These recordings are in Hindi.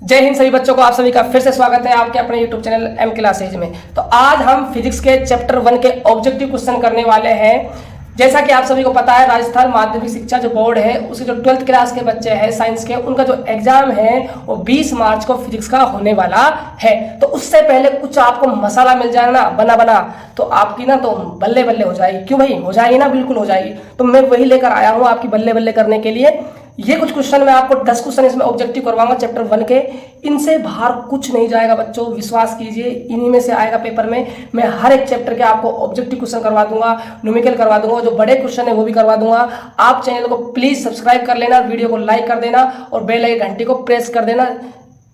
जय हिंद सभी बच्चों को, आप सभी का फिर से स्वागत है आपके अपने YouTube चैनल एम क्लासेज में। तो आज हम फिजिक्स के चैप्टर 1 के ऑब्जेक्टिव क्वेश्चन करने वाले हैं। जैसा कि आप सभी को पता है, राजस्थान माध्यमिक शिक्षा जो बोर्ड है उसके जो 12th क्लास के बच्चे हैं साइंस के, उनका जो एग्जाम है वो 20 मार्च को फिजिक्स का होने वाला है। तो उससे पहले कुछ आपको मसाला मिल जाए ना बना तो आपकी ना तो बल्ले बल्ले हो जाएगी। क्यों भाई? हो जाएगी ना, बिल्कुल हो जाएगी। तो मैं वही लेकर आया हूँ आपकी बल्ले बल्ले करने के लिए। ये कुछ क्वेश्चन मैं आपको 10 क्वेश्चन इसमें ऑब्जेक्टिव करवाऊंगा चैप्टर 1 के। इनसे बाहर कुछ नहीं जाएगा बच्चों, विश्वास कीजिए, इन्हीं में से आएगा पेपर में। मैं हर एक चैप्टर के आपको ऑब्जेक्टिव क्वेश्चन करवा दूंगा, न्यूमेरिकल करवा दूंगा, जो बड़े क्वेश्चन है वो भी करवा दूंगा। आप चैनल को प्लीज सब्सक्राइब कर लेना, वीडियो को लाइक कर देना और बेल आइकन घंटी को प्रेस कर देना।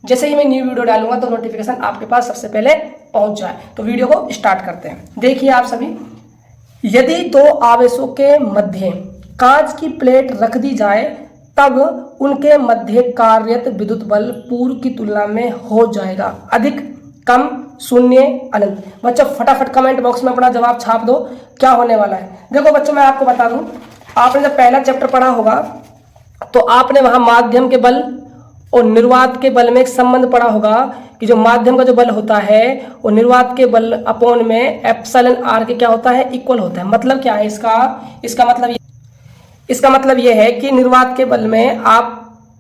जैसे ही मैं न्यू वीडियो डालूंगा तो नोटिफिकेशन आपके पास सबसे पहले पहुंच जाए। तो वीडियो को स्टार्ट करते हैं। देखिए आप सभी, यदि दो आवेशों के मध्य कांच की प्लेट रख दी जाए तब उनके मध्य कार्यरत विद्युत बल पूर्व की तुलना में हो जाएगा अधिक, कम, शून्य, अनंत। बच्चों फटाफट कमेंट बॉक्स में अपना जवाब छाप दो, क्या होने वाला है। देखो बच्चों, मैं आपको बता दूं, आपने जब पहला चैप्टर पढ़ा होगा तो आपने वहां माध्यम के बल और निर्वात के बल में एक संबंध पढ़ा होगा कि जो माध्यम का जो बल होता है वो निर्वात के बल अपॉन में एप्सिलॉन आर के क्या होता है, इक्वल होता है। मतलब क्या है इसका मतलब यह है कि निर्वात के बल में आप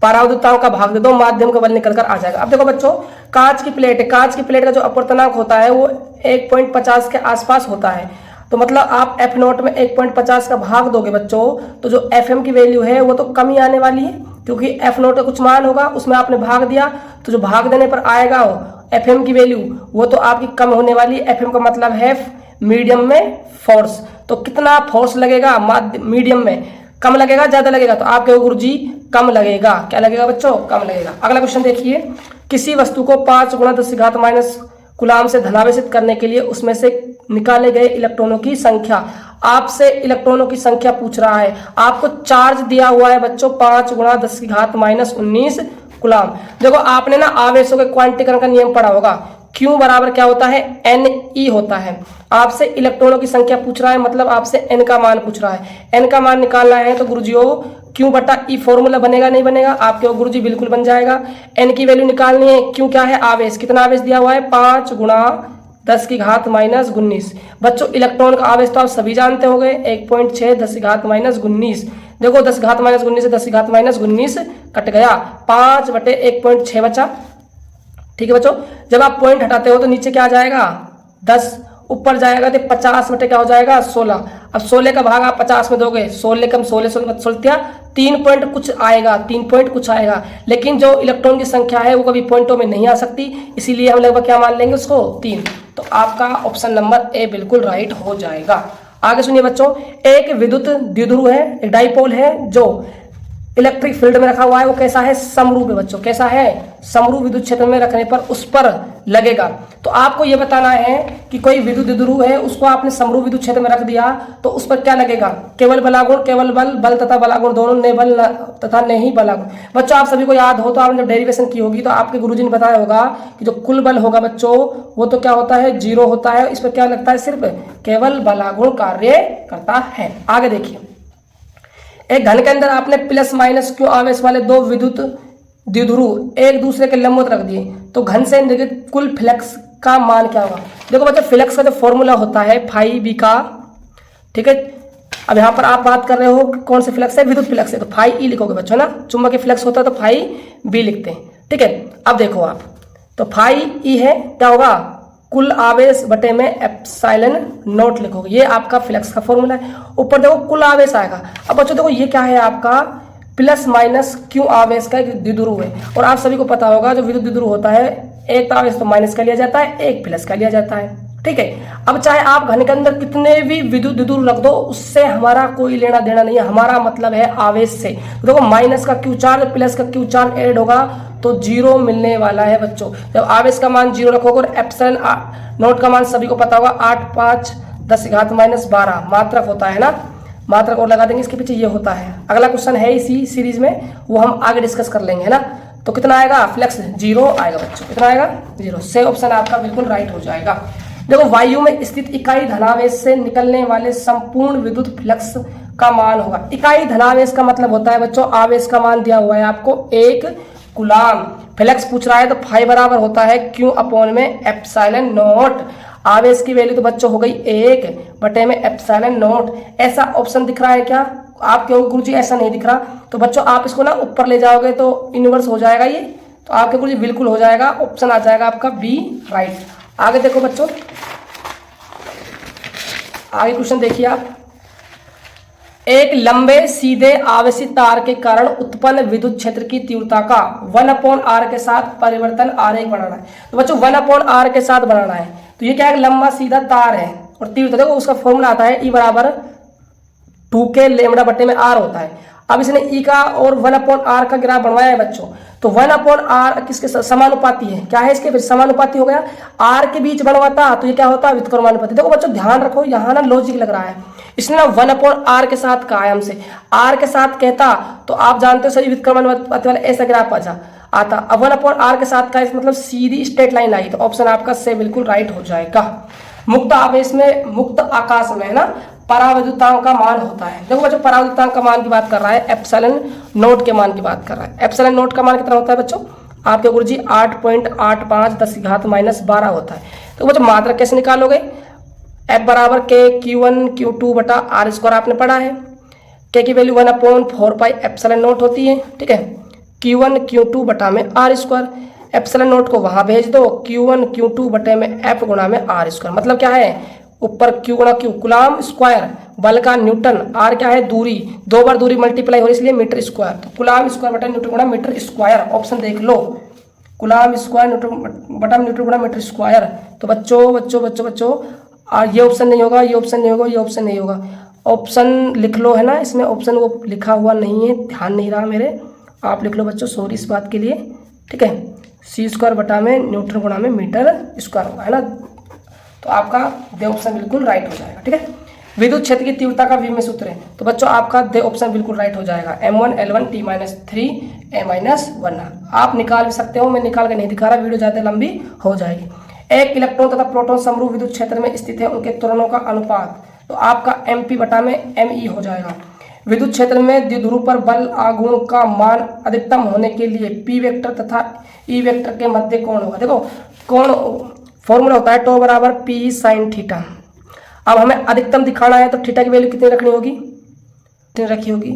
पराविद्युतताओं का भाग दे दो, माध्यम का बल निकल कर आ जाएगा। अब देखो बच्चों, कांच की प्लेट है, कांच की प्लेट का जो अपवर्तनांक होता है वो 1.50 के आसपास होता है। तो मतलब आप एफ नोट में 1.50 का भाग दोगे बच्चों, तो जो एफ एम की वैल्यू है वो तो कम ही आने वाली है, क्योंकि एफ नोट का कुछ मान होगा, उसमें आपने भाग दिया तो जो भाग देने पर आएगा एफ एम की वैल्यू वो तो आपकी कम होने वाली है। एफ एम का मतलब है मीडियम में फोर्स। तो कितना फोर्स लगेगा मीडियम में? कम लगेगा, ज्यादा लगेगा? तो आप कहोगे गुरुजी कम लगेगा। क्या लगेगा बच्चों? कम लगेगा। अगला क्वेश्चन देखिए, किसी वस्तु को 5 × 10⁻⁻⁻ कूलाम से धनावेशित करने के लिए उसमें से निकाले गए इलेक्ट्रॉनों की संख्या। आपसे इलेक्ट्रॉनों की संख्या पूछ रहा है। आपको चार्ज दिया हुआ है बच्चों 5 × 10⁻⁻19 कूलाम। देखो आपने ना आवेशों के क्वांटीकरण का नियम पढ़ा होगा। Q बराबर क्या होता है? Ne होता है। आपसे इलेक्ट्रॉनों की संख्या पूछ रहा है, मतलब आपसे n का मान पूछ रहा है। n का मान निकालना है तो गुरुजियों Q/E फॉर्मूला बनेगा नहीं बनेगा? आपके गुरुजी बिल्कुल बन जाएगा। n की वैल्यू निकालनी है। Q क्या है? आवेश। कितना आवेश दिया हुआ है? 5 × 10⁻⁻19। बच्चों इलेक्ट्रॉन का आवेश तो आप सभी जानते होंगे, 1.6 10⁻⁻19। देखो 10⁻⁻19 से 10⁻⁻19 कट गया, 5/1.6 बचा। ठीक है बच्चों, जब आप पॉइंट हटाते हो तो नीचे क्या आ जाएगा? 10, ऊपर जाएगा तो 50 बटे क्या हो जाएगा? 16। अब 16 का भाग आप 50 में दोगे, 16 कम 16 3 पॉइंट कुछ आएगा, 3 पॉइंट कुछ आएगा। लेकिन जो इलेक्ट्रॉन की संख्या है वो कभी पॉइंटों में नहीं आ सकती, इसीलिए हम लगभग क्या मान लेंगे उसको? 3। तो आपका ऑप्शन नंबर ए बिल्कुल राइट हो जाएगा। आगे सुनिए बच्चों, एक विद्युत द्विध्रुव है, एक डाइपोल है जो इलेक्ट्रिक फील्ड में रखा हुआ है। वो कैसा है? समरूप है बच्चों। कैसा है? समरूप विद्युत क्षेत्र में रखने पर उस पर लगेगा। तो आपको यह बताना है कि कोई विद्युत द्विध्रुव है, उसको आपने समरूप विद्युत क्षेत्र में रख दिया तो उस पर क्या लगेगा? केवल बलागुण, केवल बल तथा बलागुण दोनों, ने बल तथा नहीं बलागुण। बच्चों आप सभी को याद हो तो आपने जब डेरिवेशन की होगी तो आपके गुरुजी ने बताया होगा कि जो कुल बल होगा बच्चों वो तो क्या होता है? 0 होता है। इस पर क्या लगता है? सिर्फ केवल बलागुण कार्य करता है। आगे देखिए, एक घन के अंदर आपने +- Q आवेश वाले दो विद्युत द्विध्रुव एक दूसरे के लंबवत रख दिए, तो घन से निर्गत कुल फ्लक्स का मान क्या होगा? देखो बच्चों, फ्लक्स का जो फॉर्मूला होता है φB का, ठीक है। अब यहाँ पर आप बात कर रहे हो कौन से फ्लक्स है? विद्युत फ्लक्स है, तो φE लिखोगे बच्चों ना। चुंबकीय फ्लक्स होता है तो φB लिखते हैं, ठीक है। अब देखो आप, तो φE है, क्या होगा? कुल आवेश बटे में एप्सिलॉन नॉट लिखोगे, ये आपका फ्लक्स का फॉर्मूला है। ऊपर देखो कुल आवेश आएगा। अब बच्चों देखो ये क्या है? आपका +- Q आवेश का एक द्विध्रुव है। और आप सभी को पता होगा जो विद्युत द्विध्रुव होता है, एक आवेश तो माइनस का लिया जाता है, एक प्लस का लिया जाता है, ठीक है। अब चाहे आप घन के अंदर कितने भी विद्युत द्विध्रुव रख दो, उससे हमारा कोई लेना देना नहीं है। हमारा मतलब है आवेश से। तो देखो माइनस का Q चार्ज प्लस का Q चार्ज ऐड होगा तो 0 मिलने वाला है बच्चों। जब आवेश का मान 0 रखोगे और एप्सिलॉन नॉट का मान सभी को पता होगा 8 5 10⁻12 मात्रक होता है ना, मात्रक और लगा देंगे इसके पीछे, ये होता है। अगला क्वेश्चन है इसी सीरीज में, वो हम आगे डिस्कस कर लेंगे, है ना। तो कितना आएगा? फ्लक्स 0 आएगा बच्चों। कितना आएगा? 0। से ऑप्शन आपका बिल्कुल राइट हो जाएगा। देखो वायु में स्थित इकाई धनावेश से निकलने वाले संपूर्ण विद्युत फ्लक्स का मान होगा। इकाई धनावेश का मतलब होता है बच्चों, आवेश का मान दिया हुआ है आपको 1 कूलाम। फ्लक्स पूछ रहा है तो फाई बराबर होता है क्यू अपॉन में एप्सिलॉन नॉट। आवेश की वैल्यू तो बच्चों हो गई 1/में एप्सिलॉन नॉट। ऐसा ऑप्शन दिख रहा है क्या? आप क्यों गुरुजी ऐसा नहीं दिख रहा? तो बच्चों आप इसको ना ऊपर ले जाओगे तो यूनिवर्स हो जाएगा ये, तो आपके गुरुजी बिल्कुल हो जाएगा, ऑप्शन आ जाएगा आपका बी राइट। आगे देखो बच्चों, आगे क्वेश्चन देखिए आप। एक लंबे सीधे आवेशित तार के कारण उत्पन्न विद्युत क्षेत्र की तीव्रता का 1/r के साथ परिवर्तन आरेख बनाना है। तो बच्चों 1/r के साथ बनाना है, तो ये क्या है, लंबा सीधा तार है और तीव्रता देखो उसका फॉर्मूला आता है E बराबर 2k λ/में r होता है। अब इसने E का और 1/r का ग्राफ बनवाया है बच्चों, तो 1/r किसके समानुपाती है, क्या है इसके, फिर समानुपाती हो गया। r के बीच बनवाता तो ये क्या होता है, व्युत्क्रमानुपाती। देखो बच्चों ध्यान रखो, यहाँ ना लॉजिक लग रहा है, इसने ना 1/r के साथ कहा है हमसे, r के साथ कहता तो आप जानते हो सही व्युत्क्रमानुपाती वाला ऐसा ग्राफ आता। अब 1/r के साथ का मतलब सीधी स्ट्रेट लाइन आई, तो ऑप्शन आपका से बिल्कुल राइट हो जाएगा। मुक्त आवेश में, मुक्त आकाश में है ना, पराविद्युतांक का मान होता है। देखो बच्चों पराविद्युतांक का मान की बात कर रहा है, एप्सिलॉन नॉट के मान की बात कर रहा है। एप्सिलॉन नॉट का मान कितना होता है बच्चों, आपके गुरुजी 8.85 10⁻12 होता है। तो बच्चों मात्रा कैसे निकालोगे, F बराबर के Q1 Q2 बटा R स्क्वायर आपने पढ़ा है। K की वैल्यू 1/4 एप्सिलॉन नॉट होती है, ठीक है। Q1 Q2 बटा में R स्क्वायर, एप्सिलॉन नॉट को वहां भेज दो, Q1 Q2 बटे में F गुणा में R स्क्वायर, मतलब क्या है, ऊपर Q गुणा Q कूलाम स्क्वायर, बल का न्यूटन, R क्या है दूरी, 2 बार दूरी मल्टीप्लाई हो रही इसलिए मीटर स्क्वायर, तो कूलाम स्क्वायर बटा न्यूटन गुणा मीटर स्क्वायर। ऑप्शन देख लो, कूलाम स्क्वायर न्यूटन बटा न्यूटन गुणा मीटर स्क्वायर। तो बच्चों ये ऑप्शन नहीं होगा, ये ऑप्शन नहीं होगा, ये ऑप्शन नहीं होगा। ऑप्शन लिख लो, है ना, इसमें ऑप्शन वो लिखा हुआ नहीं है, ध्यान नहीं रहा मेरे, आप लिख लो बच्चों, सॉरी इस बात के लिए, ठीक है। C स्क्वायर बटा में न्यूटन गुणा में मीटर स्क्वायर होगा, है ना, तो आपका दे ऑप्शन बिल्कुल राइट हो जाएगा, ठीक है। विद्युत क्षेत्र की तीव्रता का v में सूत्र है, तो बच्चों आपका दे ऑप्शन बिल्कुल राइट हो जाएगा, m1 L1 T-3 a-1। आप निकाल भी सकते हो, मैं निकाल के नहीं दिखा रहा, वीडियो ज़्यादा लंबी हो जाएगी। एक इलेक्ट्रॉन तथा प्रोटॉन समरूप विद्युत क्षेत्र में स्थित है, उनके त्वरणों का अनुपात, तो आपका mp बटा में me हो जाएगा। विद्युत क्षेत्र में द्विध्रुव पर बल आघूर्ण का मान अधिकतम होने के लिए p वेक्टर तथा e वेक्टर के मध्य कोण होगा। देखो कोण फॉर्मूला होता है टो बराबर p sin थीटा। अब हमें अधिकतम दिखाना है तो थीटा की वैल्यू कितनी रखनी होगी, कितनी रखी होगी,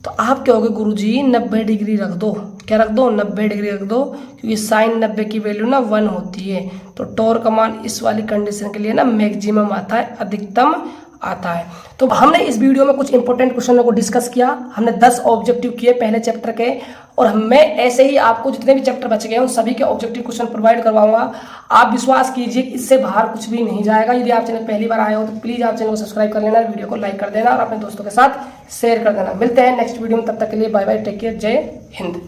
तो आप क्या होगे गुरुजी 90 डिग्री रख दो, क्या रख दो, 90 डिग्री रख दो, क्योंकि साइन 90 की वैल्यू ना 1 होती है, तो टॉर का मान इस वाली कंडीशन के लिए ना मैक्सिमम आता है, अधिकतम आता है। तो हमने इस वीडियो में कुछ इंपॉर्टेंट क्वेश्चनों को डिस्कस किया, हमने 10 ऑब्जेक्टिव किए पहले चैप्टर के, और मैं ऐसे ही आपको जितने भी चैप्टर बच गए उन सभी के ऑब्जेक्टिव क्वेश्चन प्रोवाइड करवाऊंगा। आप विश्वास कीजिए इससे बाहर कुछ भी नहीं जाएगा। यदि आप चैनल पहली बार आए हो तो प्लीज़ आप चैनल को सब्सक्राइब कर लेना, वीडियो को लाइक कर देना और अपने दोस्तों के साथ शेयर कर देना। मिलते हैं नेक्स्ट वीडियो में, तब तक के लिए बाय बाय, टेक केयर, जय हिंद।